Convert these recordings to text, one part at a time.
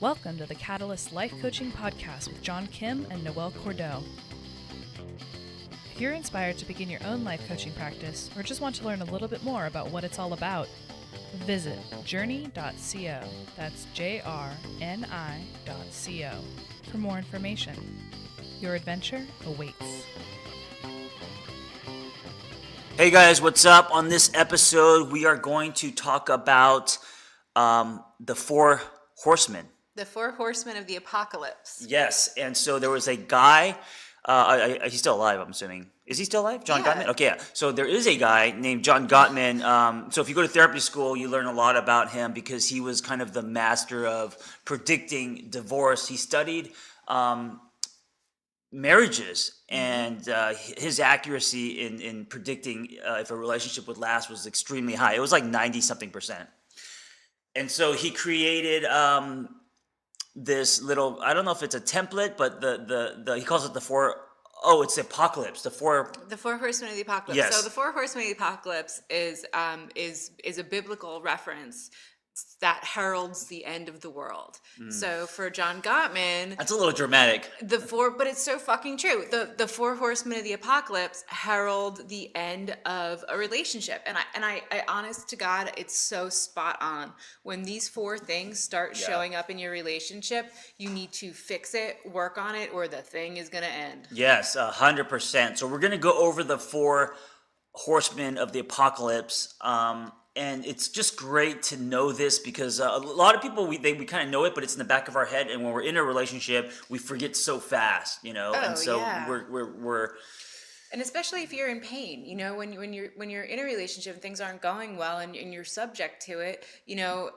Welcome to the Catalyst Life Coaching Podcast with John Kim and Noelle Cordeaux. If you're inspired to begin your own life coaching practice or just want to learn a little bit more about what it's all about, visit JRNI.co. That's JRNI.co for more information. Your adventure awaits. Hey guys, what's up? On this episode, we are going to talk about the four horsemen. The four horsemen of the apocalypse. Yes, and so there was a guy, he's still alive, I'm assuming. Is he still alive? John Gottman? Okay, yeah. So there is a guy named John Gottman. So if you go to therapy school, you learn a lot about him because he was kind of the master of predicting divorce. He studied marriages, and his accuracy in predicting if a relationship would last was extremely high. It was like 90-something%. And so he created this little, I don't know if it's a template, but the he calls it the four, it's the apocalypse, the four horsemen of the apocalypse. Yes. So the four horsemen of the apocalypse is a biblical reference that heralds the end of the world. So for John Gottman, that's a little dramatic. But it's so fucking true. The four horsemen of the apocalypse herald the end of a relationship, and I honest to God, it's so spot on. When these four things start showing up in your relationship, you need to fix it, work on it, or the thing is gonna end. Yes, 100%. So we're gonna go over the four horsemen of the apocalypse. And it's just great to know this because a lot of people, we kind of know it, but it's in the back of our head. And when we're in a relationship, we forget so fast, you know? And so we're and especially if you're in pain, you know, when you're in a relationship and things aren't going well and you're subject to it, you know,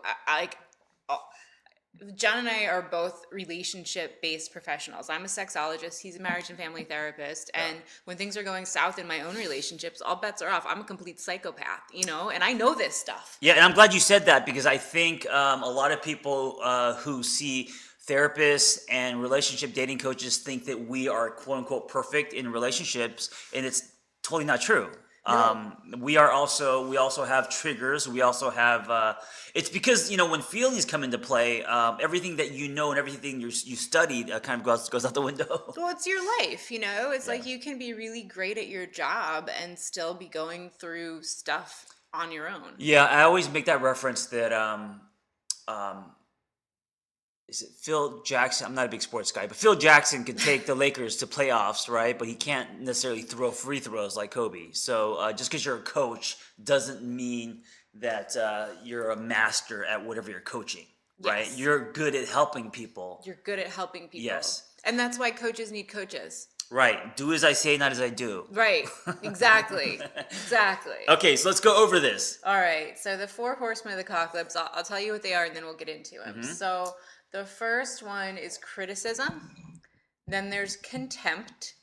John and I are both relationship-based professionals. I'm a sexologist. He's a marriage and family therapist. And when things are going south in my own relationships, all bets are off. I'm a complete psychopath, you know, and I know this stuff. Yeah, and I'm glad you said that because I think a lot of people who see therapists and relationship dating coaches think that we are quote-unquote perfect in relationships, and it's totally not true. No. We also have triggers. We also have, it's because, you know, when feelings come into play, everything that you know and everything you studied kind of goes out the window. Well, it's your life, you know, it's like you can be really great at your job and still be going through stuff on your own. Yeah. I always make that reference that, is it Phil Jackson? I'm not a big sports guy, but Phil Jackson could take the Lakers to playoffs, right? But he can't necessarily throw free throws like Kobe. So just because you're a coach doesn't mean that you're a master at whatever you're coaching, right? Yes. You're good at helping people. You're good at helping people. Yes. And that's why coaches need coaches. Right. Do as I say, not as I do. Right. Exactly. Exactly. Okay, so let's go over this. All right. So the four horsemen of the apocalypse, I'll tell you what they are and then we'll get into them. Mm-hmm. So the first one is criticism, then there's contempt,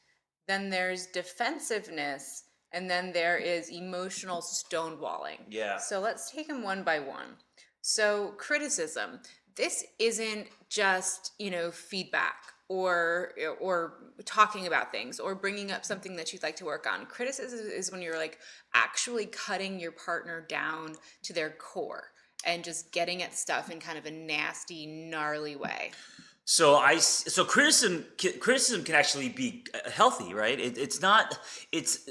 then there's defensiveness, and then there is emotional stonewalling. Yeah. So let's take them one by one. So criticism, this isn't just, you know, feedback or talking about things or bringing up something that you'd like to work on. Criticism is when you're like actually cutting your partner down to their core and just getting at stuff in kind of a nasty, gnarly way. So criticism can actually be healthy, right?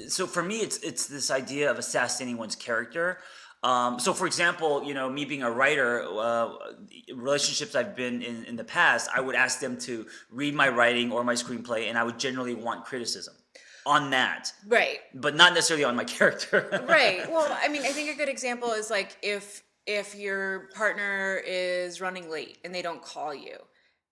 So for me, it's this idea of assassinating one's character. So for example, you know, me being a writer, relationships I've been in the past, I would ask them to read my writing or my screenplay, and I would generally want criticism on that. Right. But not necessarily on my character. Right. Well, I mean, I think a good example is like if your partner is running late and they don't call you,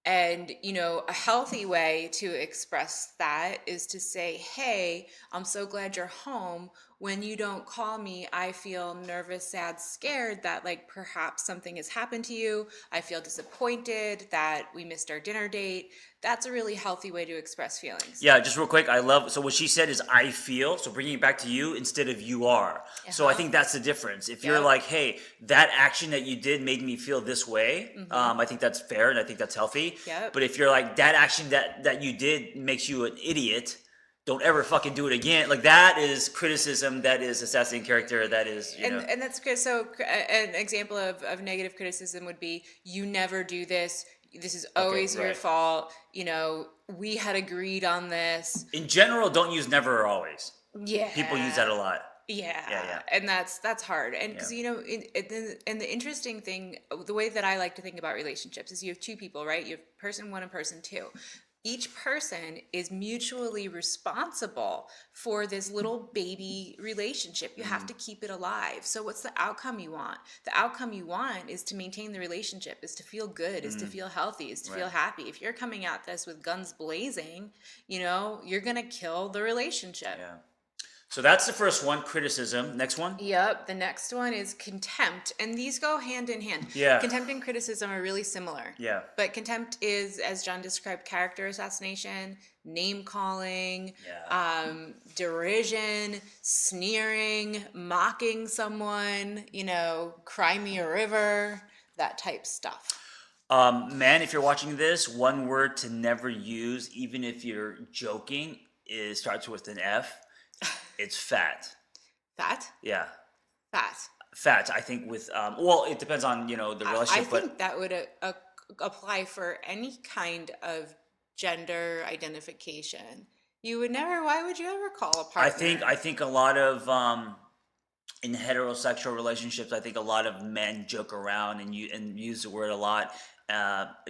and, you know, a healthy way to express that is to say, hey, I'm so glad you're home. When you don't call me, I feel nervous, sad, scared that like perhaps something has happened to you. I feel disappointed that we missed our dinner date. That's a really healthy way to express feelings. Yeah, just real quick, so what she said is I feel, so bringing it back to you instead of you are. So I think that's the difference. If you're like, hey, that action that you did made me feel this way, I think that's fair and I think that's healthy. Yep. But if you're like, that action that you did makes you an idiot, don't ever fucking do it again. Like that is criticism. That is assassinating character. That is, and that's good. So an example of negative criticism would be, you never do this. This is always your fault. We had agreed on this. In general, don't use never or always. Yeah. People use that a lot. Yeah. And that's hard. And because, and the interesting thing, the way that I like to think about relationships is you have two people, right? You have person one and person two. Each person is mutually responsible for this little baby relationship. You have to keep it alive. So what's the outcome you want? The outcome you want is to maintain the relationship, is to feel good, is to feel healthy, is to feel happy. If you're coming at this with guns blazing, you're going to kill the relationship. Yeah. So that's the first one, criticism. Next one? Yep. The next one is contempt. And these go hand in hand. Yeah. Contempt and criticism are really similar. Yeah. But contempt is, as John described, character assassination, name calling, derision, sneering, mocking someone, cry me a river, that type stuff. Man, if you're watching this, one word to never use, even if you're joking, starts with an F. It's fat. Fat? Yeah. Fat. I think with it depends on the relationship. I think that would apply for any kind of gender identification. You would never. Why would you ever call a partner? I think a lot of in heterosexual relationships, I think a lot of men joke around and use the word a lot.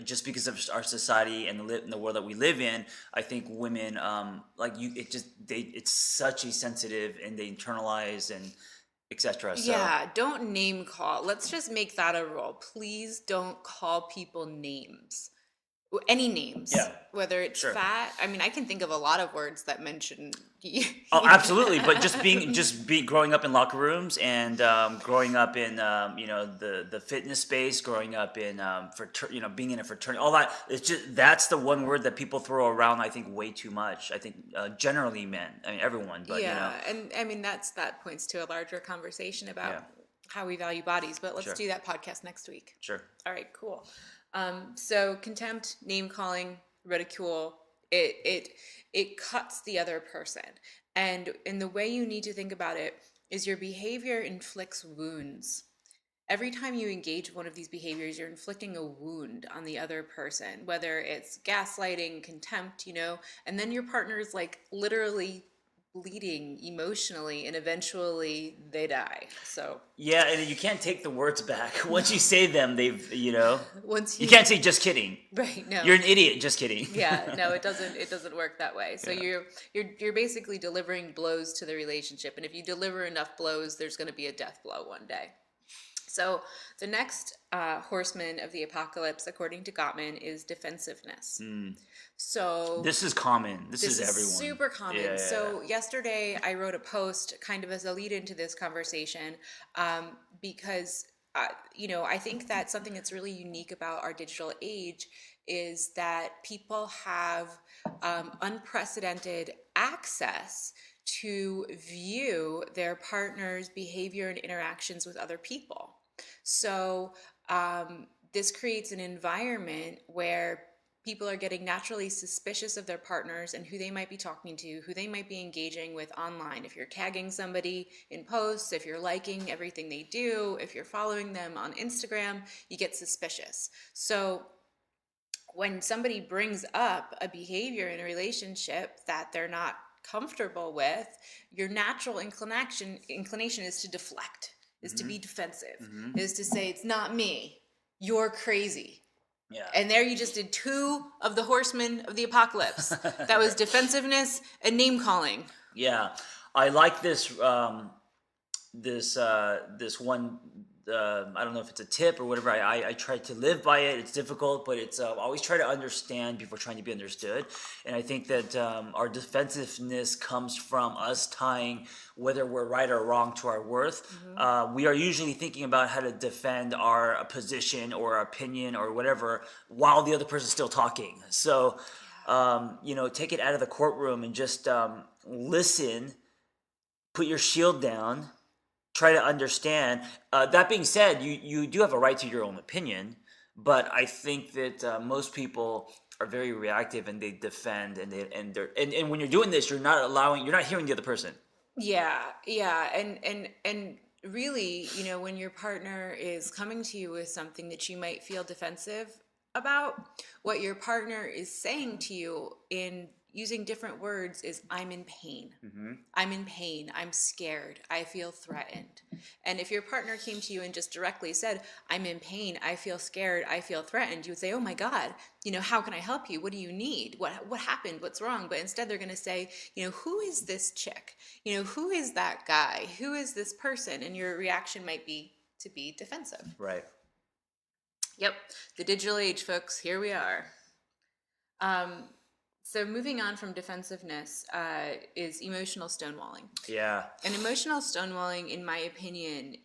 Just because of our society and the world that we live in, I think women it's such a sensitive, and they internalize and etc. So. Yeah, don't name call. Let's just make that a rule. Please don't call people names. Any names. Yeah. Whether it's fat. I mean, I can think of a lot of words that mention. Oh, absolutely. But growing up in locker rooms and growing up in the fitness space, growing up in being in a fraternity, all that. It's just that's the one word that people throw around. I think way too much. I think generally men. I mean everyone. But and I mean that points to a larger conversation about how we value bodies. But let's do that podcast next week. Sure. All right. Cool. So contempt, name calling, ridicule, it cuts the other person. And the way you need to think about it is your behavior inflicts wounds. Every time you engage one of these behaviors, you're inflicting a wound on the other person, whether it's gaslighting, contempt, and then your partner is like literally bleeding emotionally, and eventually they die. So yeah, and you can't take the words back once you say them. They've once you can't say just kidding. Right? No, you're an idiot. Just kidding. Yeah, no, it doesn't work that way. So you're basically delivering blows to the relationship, and if you deliver enough blows, there's going to be a death blow one day. So the next horseman of the apocalypse, according to Gottman, is defensiveness. So this is common. This is everyone. Super common. Yeah. So yesterday I wrote a post kind of as a lead into this conversation because I think that something that's really unique about our digital age is that people have unprecedented access to view their partner's behavior and interactions with other people. So this creates an environment where people are getting naturally suspicious of their partners and who they might be talking to, who they might be engaging with online. If you're tagging somebody in posts, if you're liking everything they do, if you're following them on Instagram, you get suspicious. So when somebody brings up a behavior in a relationship that they're not comfortable with, your natural inclination is to deflect, is to be defensive, is to say, it's not me, you're crazy. Yeah. And there you just did two of the horsemen of the apocalypse. That was defensiveness and name calling. Yeah. I like this this one I don't know if it's a tip or whatever. I try to live by it. It's difficult, but it's always try to understand before trying to be understood. And I think that our defensiveness comes from us tying whether we're right or wrong to our worth. We are usually thinking about how to defend our position or our opinion or whatever while the other person's still talking. So, take it out of the courtroom and just listen, put your shield down, try to understand. That being said, you do have a right to your own opinion, but I think that most people are very reactive and they defend and when you're doing this, you're not hearing the other person. Yeah, and really, when your partner is coming to you with something that you might feel defensive about, what your partner is saying to you in using different words is, I'm in pain. I'm in pain. I'm scared. I feel threatened. And if your partner came to you and just directly said, I'm in pain, I feel scared, I feel threatened, you would say, oh my God, how can I help you? What do you need? What happened? What's wrong? But instead they're going to say, who is this chick? Who is that guy? Who is this person? And your reaction might be to be defensive. Right. Yep. The digital age, folks. Here we are. So moving on from defensiveness is emotional stonewalling. Yeah. And emotional stonewalling, in my opinion,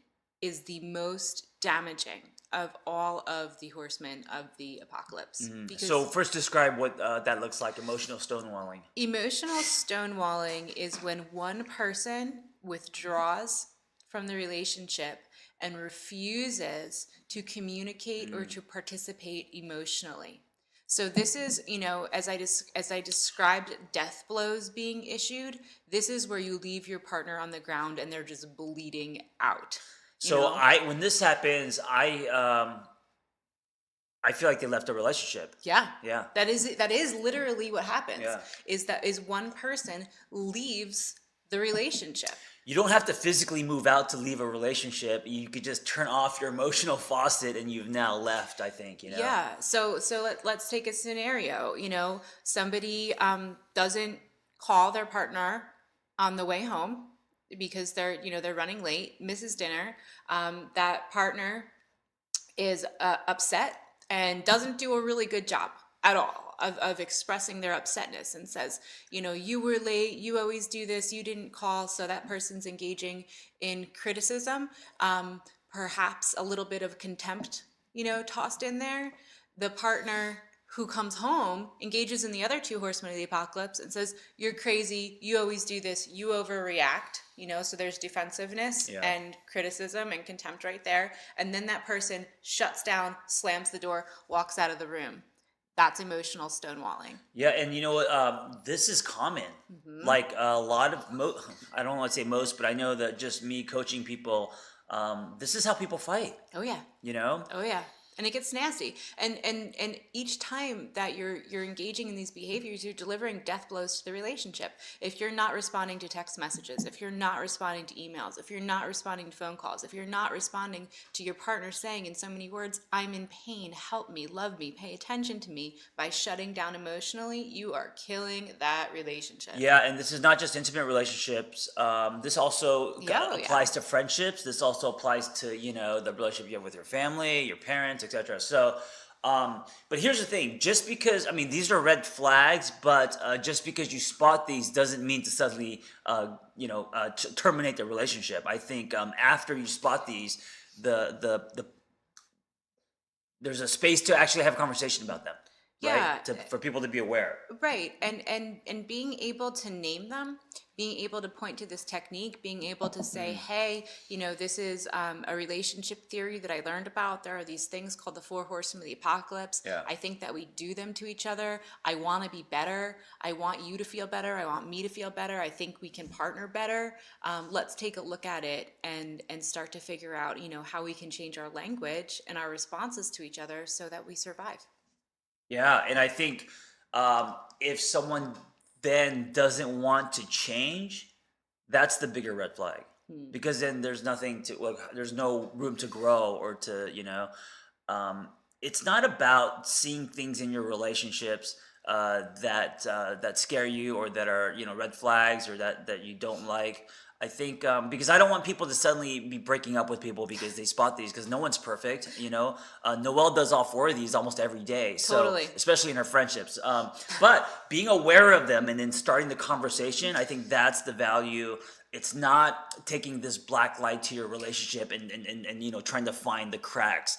is the most damaging of all of the horsemen of the apocalypse. So first describe what that looks like, emotional stonewalling. Emotional stonewalling is when one person withdraws from the relationship and refuses to communicate or to participate emotionally. So this is, as I described death blows being issued, this is where you leave your partner on the ground and they're just bleeding out. So when this happens, I feel like they left a relationship. Yeah. Yeah. That is literally what happens. Yeah. Is one person leaves the relationship. You don't have to physically move out to leave a relationship. You could just turn off your emotional faucet and you've now left, I think, Yeah. So let's take a scenario, somebody doesn't call their partner on the way home because they're running late, misses dinner. That partner is upset and doesn't do a really good job at all of expressing their upsetness and says, you were late, you always do this, you didn't call. So that person's engaging in criticism, perhaps a little bit of contempt, tossed in there. The partner who comes home engages in the other two horsemen of the apocalypse and says, you're crazy, you always do this, you overreact, so there's defensiveness and criticism and contempt right there. And then that person shuts down, slams the door, walks out of the room. That's emotional stonewalling. Yeah, and you know what? This is common. Like a lot of, I don't want to say most, but I know that just me coaching people, this is how people fight. Oh yeah. Oh yeah. And it gets nasty. And each time that you're engaging in these behaviors, you're delivering death blows to the relationship. If you're not responding to text messages, if you're not responding to emails, if you're not responding to phone calls, if you're not responding to your partner saying in so many words, I'm in pain, help me, love me, pay attention to me, by shutting down emotionally, you are killing that relationship. Yeah, and this is not just intimate relationships. This also applies to friendships. This also applies to, the relationship you have with your family, your parents, etc. So, but here's the thing: just because these are red flags, but just because you spot these doesn't mean to suddenly terminate the relationship. I think after you spot these, there's a space to actually have a conversation about them. Yeah. Right? For people to be aware. Right. And being able to name them, being able to point to this technique, being able to say, hey, this is a relationship theory that I learned about. There are these things called the 4 horsemen of the apocalypse. Yeah. I think that we do them to each other. I want to be better. I want you to feel better. I want me to feel better. I think we can partner better. Let's take a look at it and start to figure out, how we can change our language and our responses to each other so that we survive. Yeah, and I think if someone then doesn't want to change, that's the bigger red flag. Because then there's there's no room to grow or to, it's not about seeing things in your relationships that scare you or that are, red flags or that you don't like. I think because I don't want people to suddenly be breaking up with people because they spot these, because no one's perfect, Noelle does all 4 of these almost every day. So, totally. Especially in her friendships. But being aware of them and then starting the conversation, I think that's the value. It's not taking this black light to your relationship and trying to find the cracks.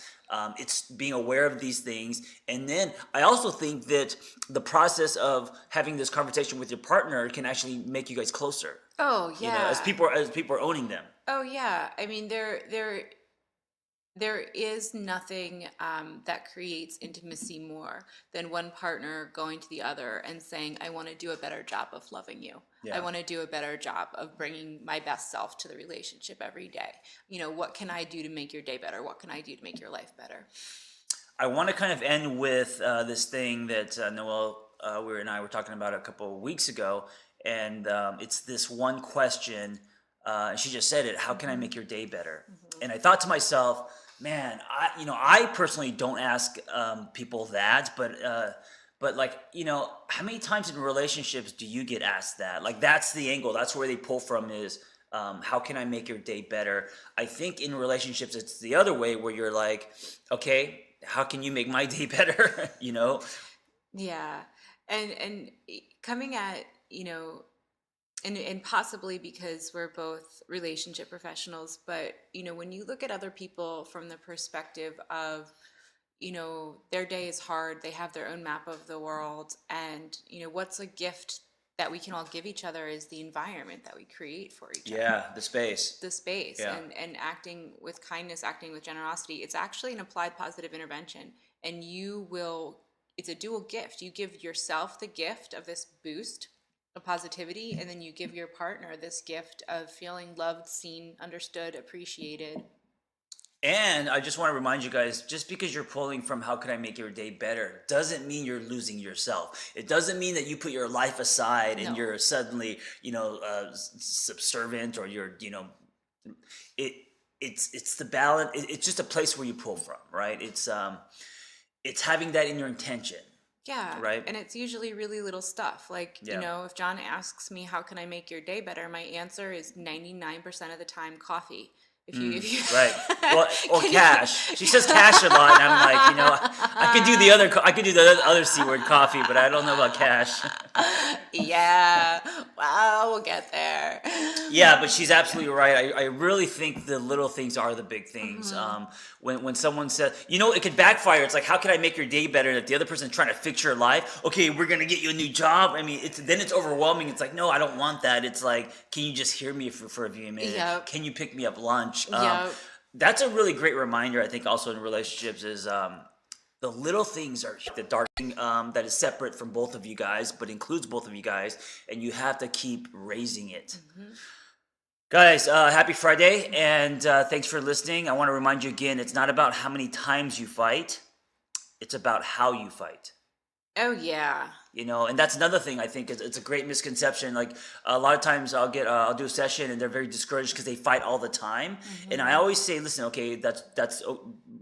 It's being aware of these things. And then I also think that the process of having this conversation with your partner can actually make you guys closer. Oh yeah. As people are owning them. Oh yeah. There there is nothing that creates intimacy more than one partner going to the other and saying, I want to do a better job of loving you. Yeah. I want to do a better job of bringing my best self to the relationship every day. What can I do to make your day better? What can I do to make your life better? I want to kind of end with this thing that Noelle and I were talking about a couple of weeks ago, and it's this one question, and she just said it: how can I make your day better? And I thought to myself, man, I personally don't ask people that, but like, how many times in relationships do you get asked that? Like, that's the angle. That's where they pull from is, how can I make your day better? I think in relationships, it's the other way where you're like, okay, how can you make my day better? Yeah. And coming at, and possibly because we're both relationship professionals, but when you look at other people from the perspective of, their day is hard, they have their own map of the world, and what's a gift that we can all give each other is the environment that we create for each other. Yeah, the space. Yeah. And acting with kindness, acting with generosity. It's actually an applied positive intervention, and it's a dual gift. You give yourself the gift of this boost of positivity, and then you give your partner this gift of feeling loved, seen, understood, appreciated. And I just want to remind you guys, just because you're pulling from how can I make your day better doesn't mean you're losing yourself. It doesn't mean that you put your life aside and you're suddenly, subservient, or you're, it's the balance. It's just a place where you pull from, right? It's having that in your intention. Yeah. Right. And it's usually really little stuff. Like, if John asks me, how can I make your day better? My answer is 99% of the time, coffee. If you right. Well, or cash. She says cash a lot, and I'm like, I could do the other C word, coffee, but I don't know about cash. Yeah. Well, we'll get there. Yeah, but she's absolutely right. I really think the little things are the big things. When someone says, it could backfire. It's like, how can I make your day better? That the other person's trying to fix your life. Okay, we're gonna get you a new job. I mean, it's overwhelming. It's like, no, I don't want that. It's like, can you just hear me for a few minutes? Yep. Can you pick me up lunch? Yep. That's a really great reminder, I think, also in relationships is the little things are the dark thing that is separate from both of you guys, but includes both of you guys, and you have to keep raising it. Guys, happy Friday, and thanks for listening. I want to remind you again, it's not about how many times you fight, it's about how you fight. Oh, yeah. And that's another thing I think it's a great misconception. Like, a lot of times I'll do a session and they're very discouraged because they fight all the time. And I always say, listen, okay, that's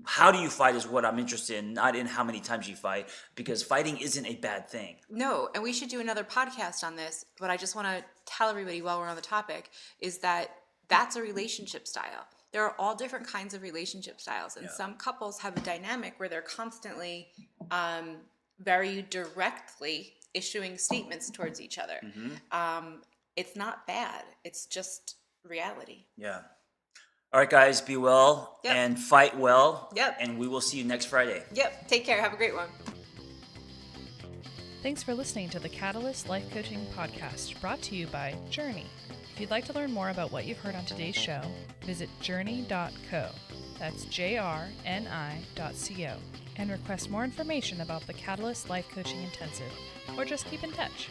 how do you fight is what I'm interested in, not in how many times you fight, because fighting isn't a bad thing. No, and we should do another podcast on this, but I just want to tell everybody while we're on the topic is that's a relationship style. There are all different kinds of relationship styles, and some couples have a dynamic where they're constantly very directly issuing statements towards each other. It's not bad. It's just reality. Yeah. All right, guys, be well and fight well. Yep. And we will see you next Friday. Yep. Take care. Have a great one. Thanks for listening to the Catalyst Life Coaching Podcast, brought to you by JRNI. If you'd like to learn more about what you've heard on today's show, visit JRNI.co. That's JRNI.co. And request more information about the Catalyst Life Coaching Intensive, or just keep in touch.